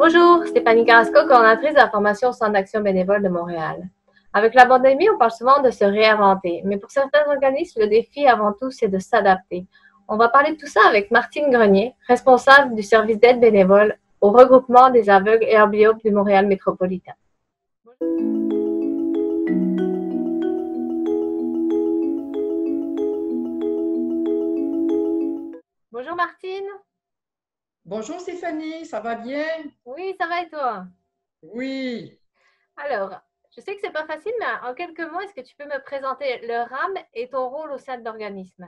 Bonjour, Stéphanie Carrasco, coordonnatrice de la formation au Centre d'action bénévole de Montréal. Avec la pandémie, on parle souvent de se réinventer, mais pour certains organismes, le défi avant tout, c'est de s'adapter. On va parler de tout ça avec Martine Grenier, responsable du service d'aide bénévole au regroupement des aveugles et amblyopes du Montréal métropolitain. Bonjour Martine. Bonjour Stéphanie, ça va bien? Oui, ça va et toi? Oui. Alors, je sais que c'est pas facile, mais en quelques mots, est-ce que tu peux me présenter le RAM et ton rôle au sein de l'organisme?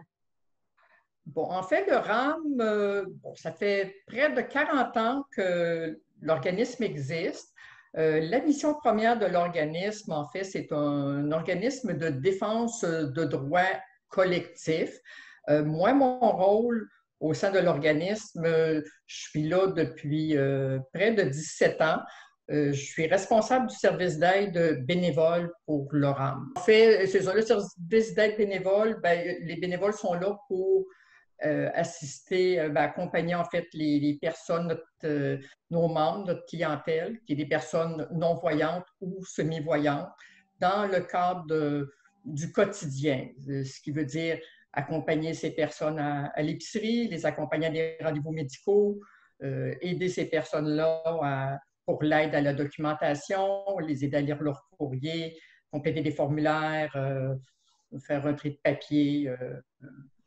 Bon, en fait, le RAM, ça fait près de 40 ans que l'organisme existe. La mission première de l'organisme, en fait, c'est un organisme de défense de droits collectifs. Moi, mon rôle au sein de l'organisme, je suis là depuis près de 17 ans. Je suis responsable du service d'aide bénévole pour le RAM. En fait, c'est ça, le service d'aide bénévole, ben, les bénévoles sont là pour assister, accompagner en fait les personnes, nos membres, notre clientèle, qui est des personnes non-voyantes ou semi-voyantes, dans le cadre du quotidien, ce qui veut dire accompagner ces personnes à l'épicerie, les accompagner à des rendez-vous médicaux, aider ces personnes-là pour l'aide à la documentation, les aider à lire leur courrier, compléter des formulaires, faire un tri de papier,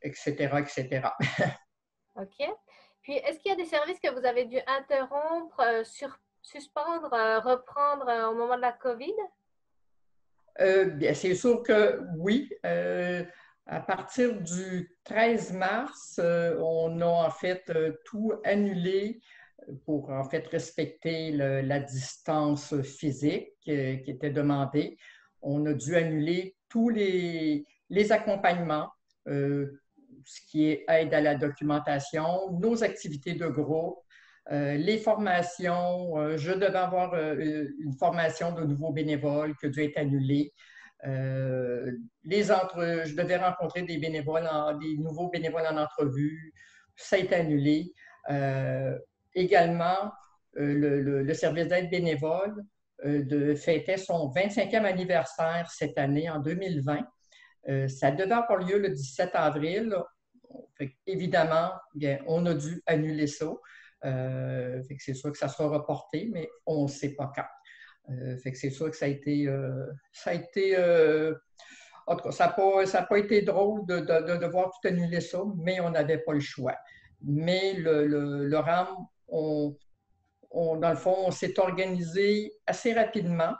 etc., etc. OK. Puis, est-ce qu'il y a des services que vous avez dû interrompre, suspendre, reprendre au moment de la COVID? Bien, c'est sûr que oui. À partir du 13 mars, on a en fait tout annulé pour en fait respecter la distance physique qui était demandée. On a dû annuler tous les accompagnements, ce qui est aide à la documentation, nos activités de groupe, les formations. Je devais avoir une formation de nouveaux bénévoles qui a dû être annulée. Je devais rencontrer des nouveaux bénévoles en entrevue. Ça a été annulé. Également, le service d'aide bénévole fêtait son 25e anniversaire cette année, en 2020. Ça devait avoir lieu le 17 avril. Évidemment, bien, on a dû annuler ça. C'est sûr que ça sera reporté, mais on ne sait pas quand. C'est sûr que en tout cas, ça n'a pas été drôle de devoir tout annuler ça, mais on n'avait pas le choix. Mais le RAM, dans le fond, on s'est organisé assez rapidement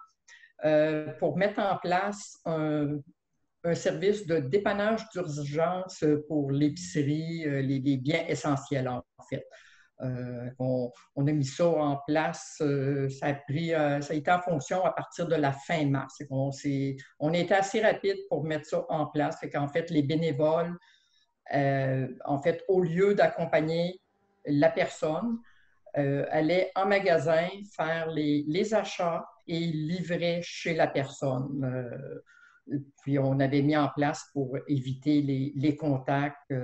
pour mettre en place un service de dépannage d'urgence pour l'épicerie, les biens essentiels, en fait. On a mis ça en place, ça a été en fonction à partir de la fin mars. On a été assez rapide pour mettre ça en place. En fait, les bénévoles, en fait, au lieu d'accompagner la personne, allaient en magasin faire les achats et livrer chez la personne. Puis on avait mis en place pour éviter les contacts,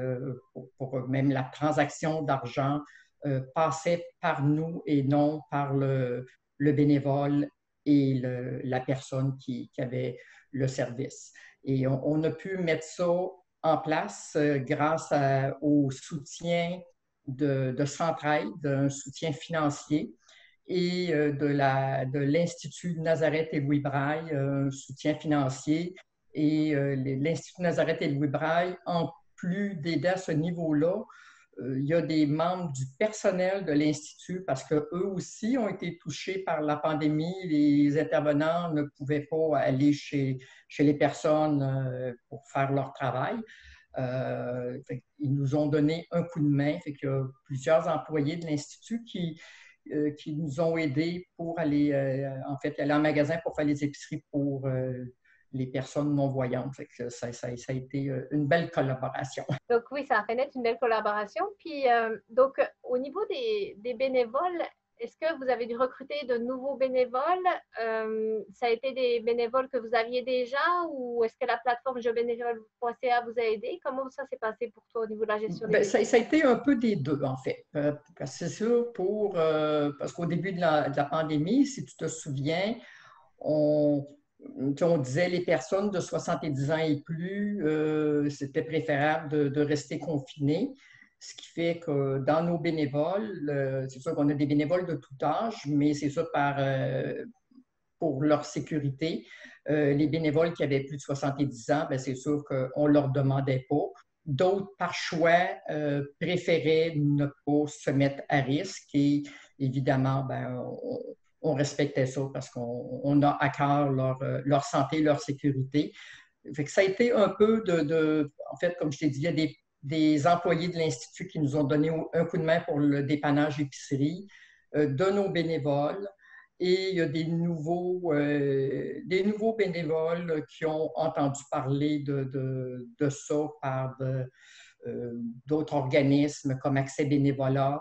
pour même la transaction d'argent passait par nous et non par le bénévole et la personne qui avait le service. Et on a pu mettre ça en place grâce au soutien de Centraide, un soutien financier, et de l'Institut Nazareth et Louis Braille, un soutien financier. Et l'Institut Nazareth et Louis Braille, en plus d'aider à ce niveau-là, il y a des membres du personnel de l'Institut parce qu'eux aussi ont été touchés par la pandémie. Les intervenants ne pouvaient pas aller chez les personnes pour faire leur travail. Ils nous ont donné un coup de main. Il y a plusieurs employés de l'Institut qui nous ont aidés pour aller, en fait, aller en magasin pour faire les épiceries pour les personnes non-voyantes. Ça a été une belle collaboration. Donc oui, ça a fait naître une belle collaboration. Puis, au niveau des bénévoles, est-ce que vous avez dû recruter de nouveaux bénévoles? Ça a été des bénévoles que vous aviez déjà ou est-ce que la plateforme jebénévole.ca vous a aidé? Comment ça s'est passé pour toi au niveau de la gestion des Ben, bénévoles? ça a été un peu des deux, en fait. Parce que c'est sûr, parce qu'au début de la pandémie, si tu te souviens, on, on disait les personnes de 70 ans et plus, c'était préférable de rester confinées. Ce qui fait que dans nos bénévoles, c'est sûr qu'on a des bénévoles de tout âge, mais c'est sûr pour leur sécurité. Les bénévoles qui avaient plus de 70 ans, ben, c'est sûr qu'on ne leur demandait pas. D'autres, par choix, préféraient ne pas se mettre à risque et évidemment, ben, on respectait ça parce qu'on a à cœur leur santé, leur sécurité. Fait que ça a été un peu en fait, comme je t'ai dit, il y a des employés de l'Institut qui nous ont donné un coup de main pour le dépannage épicerie, de nos bénévoles. Et il y a des nouveaux bénévoles qui ont entendu parler de ça par d'autres organismes comme Accès Bénévolat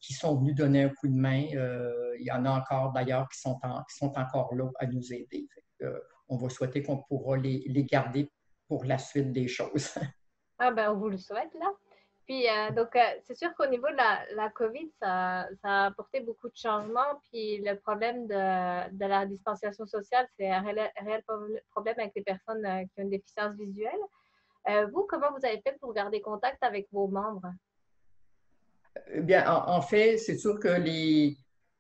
qui sont venus donner un coup de main. Il y en a encore d'ailleurs qui sont encore là à nous aider. On va souhaiter qu'on pourra les garder pour la suite des choses. Ah ben, on vous le souhaite là. Puis, c'est sûr qu'au niveau de la COVID, ça a apporté beaucoup de changements. Puis, le problème de la distanciation sociale, c'est un réel problème avec les personnes qui ont une déficience visuelle. Vous, comment vous avez fait pour garder contact avec vos membres? Eh bien, en fait, c'est sûr que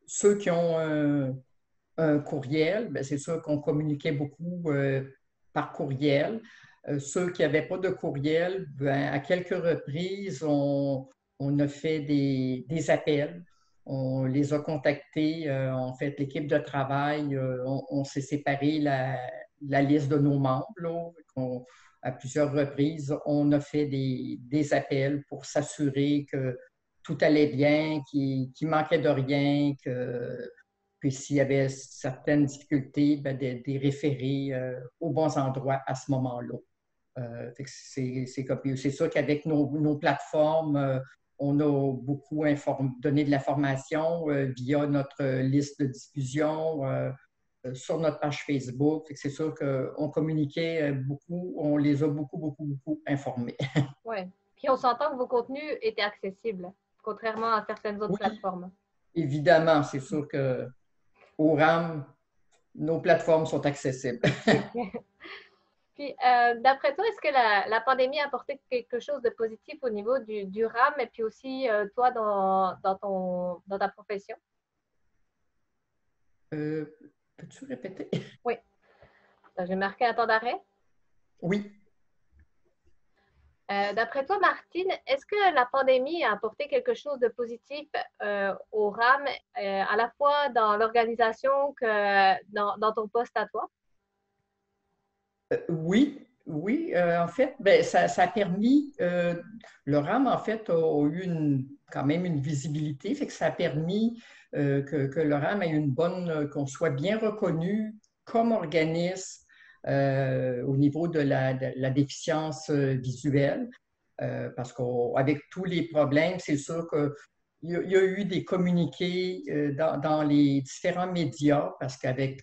ceux qui ont un courriel, bien, c'est sûr qu'on communiquait beaucoup par courriel. Ceux qui n'avaient pas de courriel, bien, à quelques reprises, on a fait des appels. On les a contactés. En fait, l'équipe de travail, on s'est séparé la liste de nos membres. Là, à plusieurs reprises, on a fait des appels pour s'assurer que tout allait bien, qu'il manquait de rien, puis s'il y avait certaines difficultés, ben, de référer aux bons endroits à ce moment-là. C'est sûr qu'avec nos plateformes, on a beaucoup donné de l'information via notre liste de diffusion sur notre page Facebook. C'est sûr qu'on communiquait beaucoup, on les a beaucoup, beaucoup, beaucoup informés. Oui. Puis, on s'entend que vos contenus étaient accessibles, contrairement à certaines autres Oui, plateformes. évidemment, c'est sûr qu'au RAM, nos plateformes sont accessibles. Puis, d'après toi, est-ce que la pandémie a apporté quelque chose de positif au niveau du RAM et puis aussi toi dans ta profession? Euh, Peux-tu répéter? Oui. J'ai marqué un temps d'arrêt. Oui. D'après toi, Martine, est-ce que la pandémie a apporté quelque chose de positif au RAM, à la fois dans l'organisation que dans ton poste à toi? Oui, oui. En fait, ben, ça a permis, le RAM, en fait, a eu quand même une visibilité, fait que ça a permis que le RAM ait qu'on soit bien reconnu comme organisme au niveau de la déficience visuelle. Parce qu'avec tous les problèmes, c'est sûr qu'il y a eu des communiqués dans les différents médias, parce qu'avec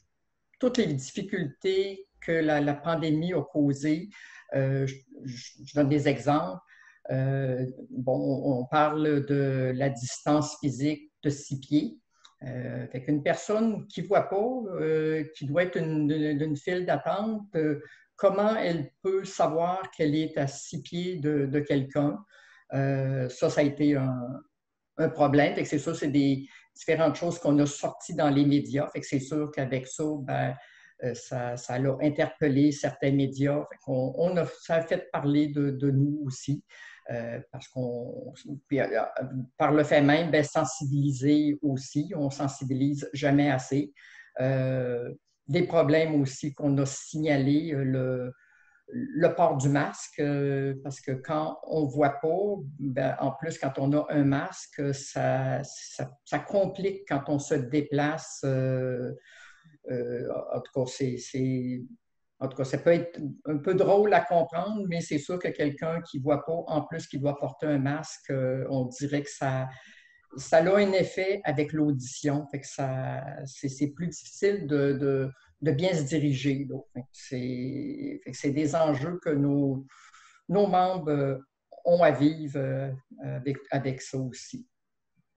toutes les difficultés que la pandémie a causées. Je donne des exemples. Bon, on parle de la distance physique de 6 pieds. Fait qu'une personne qui ne voit pas, qui doit être d'une file d'attente, comment elle peut savoir qu'elle est à 6 pieds de quelqu'un? Ça a été un problème. Fait que c'est sûr, c'est des différentes choses qu'on a sorties dans les médias. Fait que c'est sûr qu'avec ça, ben, ça a interpellé certains médias. Ça a fait parler de nous aussi. Parce par le fait même, ben, sensibiliser aussi. On sensibilise jamais assez. Des problèmes aussi qu'on a signalés, le port du masque, parce que quand on ne voit pas, ben, en plus, quand on a un masque, ça complique quand on se déplace. En tout cas, en tout cas, ça peut être un peu drôle à comprendre, mais c'est sûr que quelqu'un qui ne voit pas, en plus qui doit porter un masque, on dirait que ça a un effet avec l'audition. Fait que c'est plus difficile de bien se diriger, là. Fait que c'est des enjeux que nos membres ont à vivre avec ça aussi.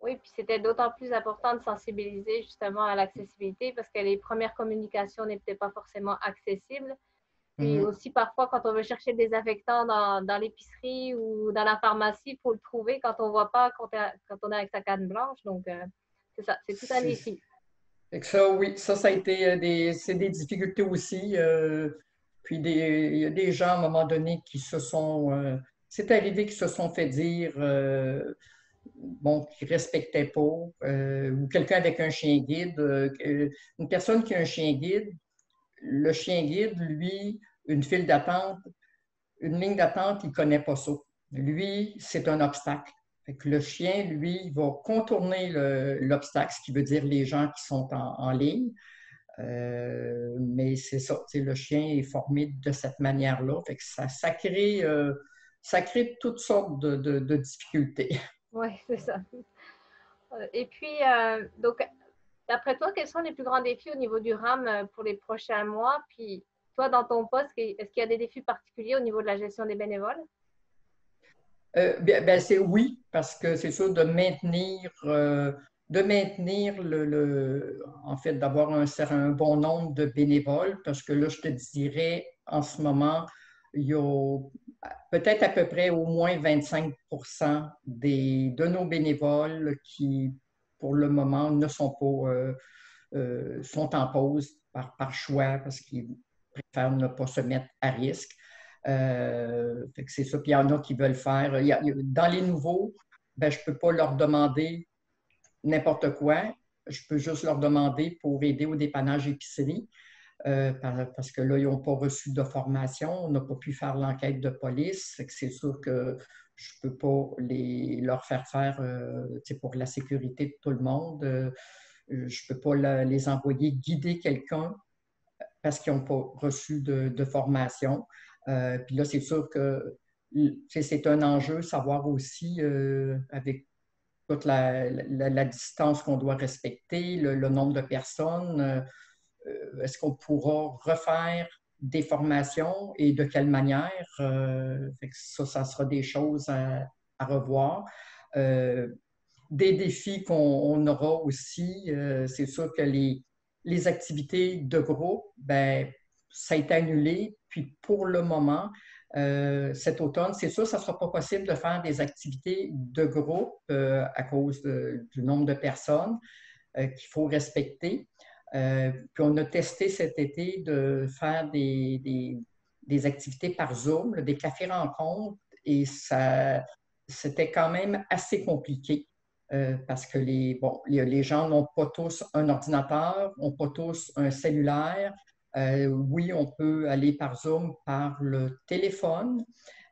Oui, puis c'était d'autant plus important de sensibiliser justement à l'accessibilité parce que les premières communications n'étaient pas forcément accessibles. Puis Mhm. aussi, parfois, quand on veut chercher des désinfectant dans l'épicerie ou dans la pharmacie, il faut le trouver quand on ne voit pas, quand on est avec sa canne blanche. Donc, c'est ça, c'est tout un C'est- défi. Fait que ça, oui, ça a été c'est des difficultés aussi. Puis il y a des gens à un moment donné qui se sont, c'est arrivé qu'ils se sont fait dire, bon, qu'ils ne respectaient pas, ou quelqu'un avec un chien guide, une personne qui a un chien guide, le chien guide, lui, une file d'attente, une ligne d'attente, il ne connaît pas ça. Lui, c'est un obstacle. Fait que le chien, lui, il va contourner l'obstacle, ce qui veut dire les gens qui sont en ligne. Mais c'est ça, le chien est formé de cette manière-là. Fait que ça crée toutes sortes de difficultés. Oui, c'est ça. Et puis, donc, d'après toi, quels sont les plus grands défis au niveau du RAM pour les prochains mois? Puis, toi, dans ton poste, est-ce qu'il y a des défis particuliers au niveau de la gestion des bénévoles? C'est oui, parce que c'est sûr de maintenir en fait, d'avoir un bon nombre de bénévoles, parce que là, je te dirais, en ce moment, il y a peut-être à peu près au moins 25% de nos bénévoles qui, pour le moment, ne sont pas, sont en pause par choix, parce qu'ils préfèrent ne pas se mettre à risque. Fait que c'est ça. Puis il y en a qui veulent faire. Dans les nouveaux, ben, je ne peux pas leur demander n'importe quoi. Je peux juste leur demander pour aider au dépannage épicerie. Parce que là, ils n'ont pas reçu de formation, on n'a pas pu faire l'enquête de police. Fait que c'est sûr que je ne peux pas leur faire pour la sécurité de tout le monde. Je ne peux pas les envoyer guider quelqu'un parce qu'ils n'ont pas reçu de formation. Puis là, c'est sûr que c'est un enjeu, savoir aussi avec toute la distance qu'on doit respecter, le nombre de personnes, est-ce qu'on pourra refaire des formations et de quelle manière? Fait que ça sera des choses à revoir. Euh, des défis qu'on aura aussi, c'est sûr que les activités de groupe, ben, ça a été annulé. Puis pour le moment, cet automne, c'est sûr, ça ne sera pas possible de faire des activités de groupe à cause du nombre de personnes qu'il faut respecter. Puis on a testé cet été de faire des activités par Zoom, des cafés-rencontres, et c'était quand même assez compliqué. Parce que les gens n'ont pas tous un ordinateur, n'ont pas tous un cellulaire. Oui, on peut aller par Zoom, par le téléphone,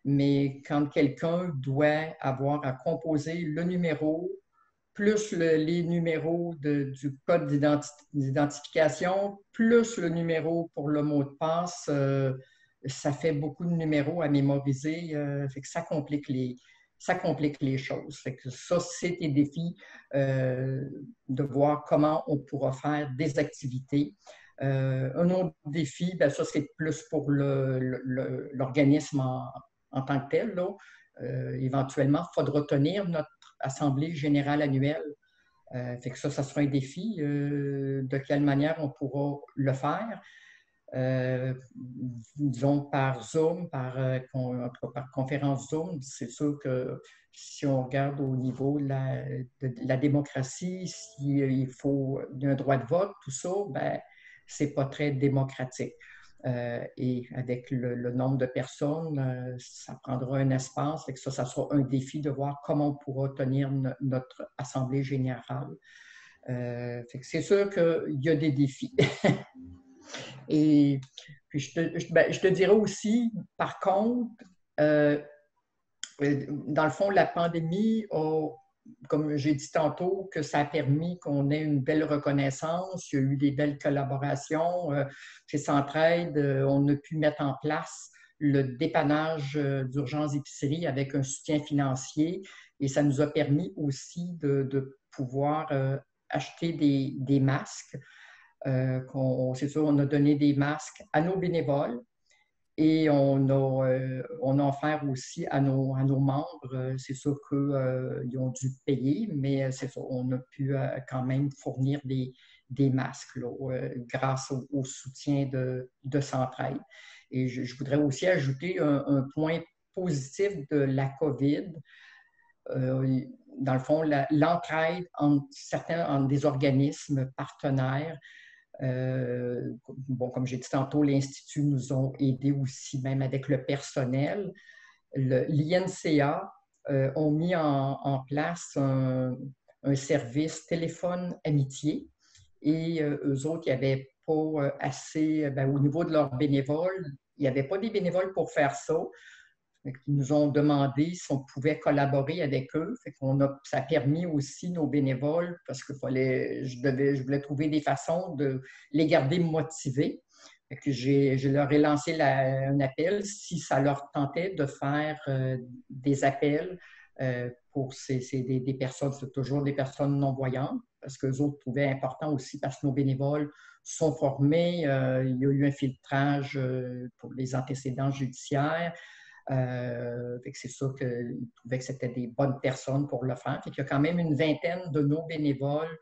mais quand quelqu'un doit avoir à composer le numéro, plus les numéros du code d'identification, plus le numéro pour le mot de passe, ça fait beaucoup de numéros à mémoriser, fait que ça complique les choses. Fait que ça, c'est des défis de voir comment on pourra faire des activités. Un autre défi, ben ça, c'est plus pour l'organisme en tant que tel, là. Éventuellement, il faudra tenir notre assemblée générale annuelle. Fait que ça sera un défi. De quelle manière on pourra le faire? Disons par Zoom, par conférence Zoom, c'est sûr que si on regarde au niveau de la démocratie, s'il faut un droit de vote, tout ça, ben, c'est pas très démocratique. Et avec le nombre de personnes, ça prendra un espace. Et que ça sera un défi de voir comment on pourra tenir notre assemblée générale. C'est sûr qu'il y a des défis. Et puis je te dirais aussi, par contre, dans le fond, la pandémie a, comme j'ai dit tantôt, que ça a permis qu'on ait une belle reconnaissance, il y a eu des belles collaborations. Chez Centraide, on a pu mettre en place le dépannage d'urgence épicerie avec un soutien financier. et ça nous a permis aussi de pouvoir acheter des masques. C'est sûr, on a donné des masques à nos bénévoles et on a offert aussi à nos membres. C'est sûr qu'ils ont dû payer, mais c'est sûr, on a pu quand même fournir des masques là, grâce au soutien de Centraide. Et je voudrais aussi ajouter un point positif de la COVID. Dans le fond, l'entraide entre des organismes partenaires. Comme j'ai dit tantôt, l'Institut nous ont aidés aussi, même avec le personnel. L'INCA ont mis en place un service téléphone amitié et eux autres, il n'y avait pas assez, au niveau de leurs bénévoles, il n'y avait pas des bénévoles pour faire ça. Ils nous ont demandé si on pouvait collaborer avec eux. Ça a permis aussi nos bénévoles, parce que je voulais trouver des façons de les garder motivés. Je leur ai lancé un appel si ça leur tentait de faire des appels pour des personnes, c'est toujours des personnes non-voyantes, parce qu'eux autres trouvaient important aussi, parce que nos bénévoles sont formés. Il y a eu un filtrage pour les antécédents judiciaires. C'est sûr qu'ils trouvaient que c'était des bonnes personnes pour le faire. Il y a quand même une vingtaine de nos bénévoles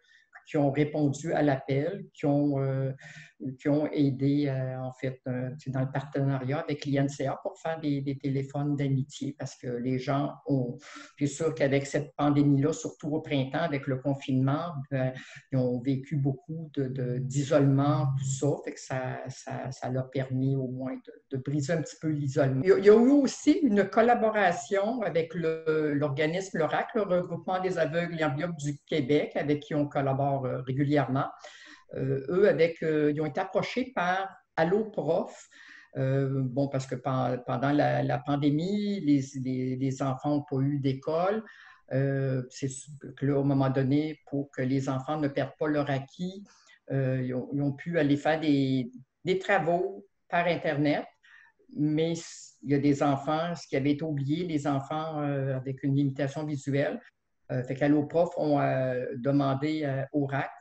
qui ont répondu à l'appel, qui ont aidé, en fait, dans le partenariat avec l'INCA pour faire des téléphones d'amitié, parce que les gens ont, c'est sûr qu'avec cette pandémie-là, surtout au printemps, avec le confinement, ils ont vécu beaucoup d'isolement, tout ça, fait que ça leur a permis au moins de briser un petit peu l'isolement. Il y a eu aussi une collaboration avec l'organisme l'ORAC, le Regroupement des aveugles et amblyopes du Québec, avec qui on collabore régulièrement. Eux, ils ont été approchés par Allo Prof. Parce que pendant la pandémie, les enfants n'ont pas eu d'école. C'est que là, au moment donné, pour que les enfants ne perdent pas leur acquis, ils ont pu aller faire des travaux par Internet, mais il y a des enfants, ce qui avait été oublié, les enfants avec une limitation visuelle. Fait qu'AlloProf ont demandé au RAC,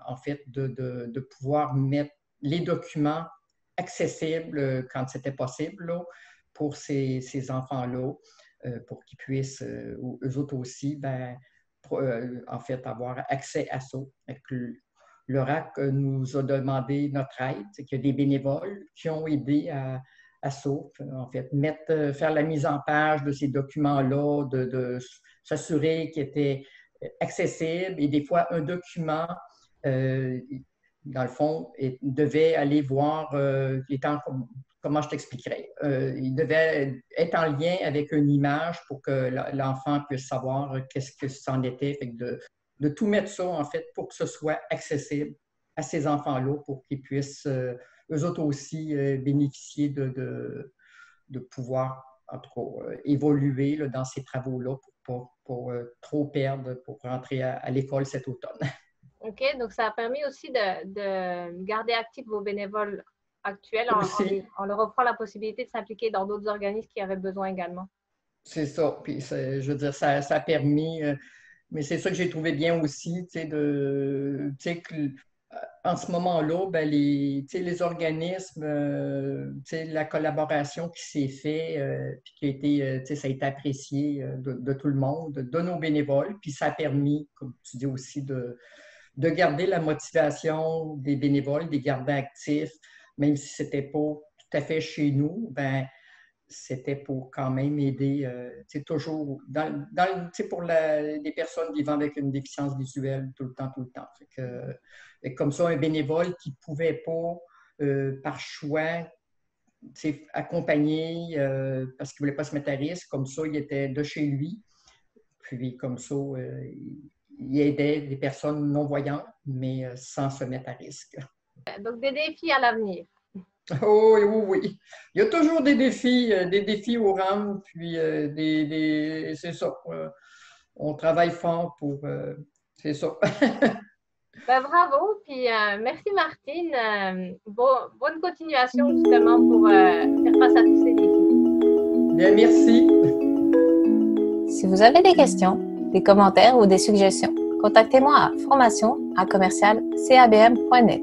en fait, de pouvoir mettre les documents accessibles quand c'était possible là, pour ces enfants-là, pour qu'ils puissent, eux autres aussi, en fait, avoir accès à ça. Le RAC nous a demandé notre aide, c'est qu'il y a des bénévoles qui ont aidé à ça, en fait, faire la mise en page de ces documents-là, de s'assurer qu'ils étaient accessibles. Et des fois, un document, dans le fond, devait aller voir, comment je t'expliquerais, il devait être en lien avec une image pour que l'enfant puisse savoir qu'est-ce que c'en était. Fait que de tout mettre ça, en fait, pour que ce soit accessible à ces enfants-là, pour qu'ils puissent eux autres aussi bénéficier de pouvoir, en tout cas, évoluer là, dans ces travaux-là pour pas trop perdre pour rentrer à l'école cet automne. OK, donc ça a permis aussi de garder actifs vos bénévoles actuels en leur offrant la possibilité de s'impliquer dans d'autres organismes qui avaient besoin également. C'est ça. Puis, je veux dire, ça a permis, mais c'est ça que j'ai trouvé bien aussi, tu sais, en ce moment-là, les organismes, la collaboration qui s'est faite, puis qui a été, ça a été apprécié de tout le monde, de nos bénévoles, puis ça a permis, comme tu dis aussi, de garder la motivation des bénévoles, de les garder actifs, même si ce n'était pas tout à fait chez nous, c'était pour quand même aider, toujours, pour des personnes vivant avec une déficience visuelle tout le temps. Fait comme ça, un bénévole qui ne pouvait pas, par choix, accompagner, parce qu'il ne voulait pas se mettre à risque, comme ça, il était de chez lui. Puis comme ça, il aidait des personnes non-voyantes, mais sans se mettre à risque. Donc, des défis à l'avenir. Oh, oui. Il y a toujours des défis au RAM, puis c'est ça. On travaille fort pour... c'est ça. Bravo, puis merci Martine. Bonne continuation justement pour faire face à tous ces défis. Bien, merci. Si vous avez des questions, des commentaires ou des suggestions, contactez-moi à formation@commercial.cabm.net.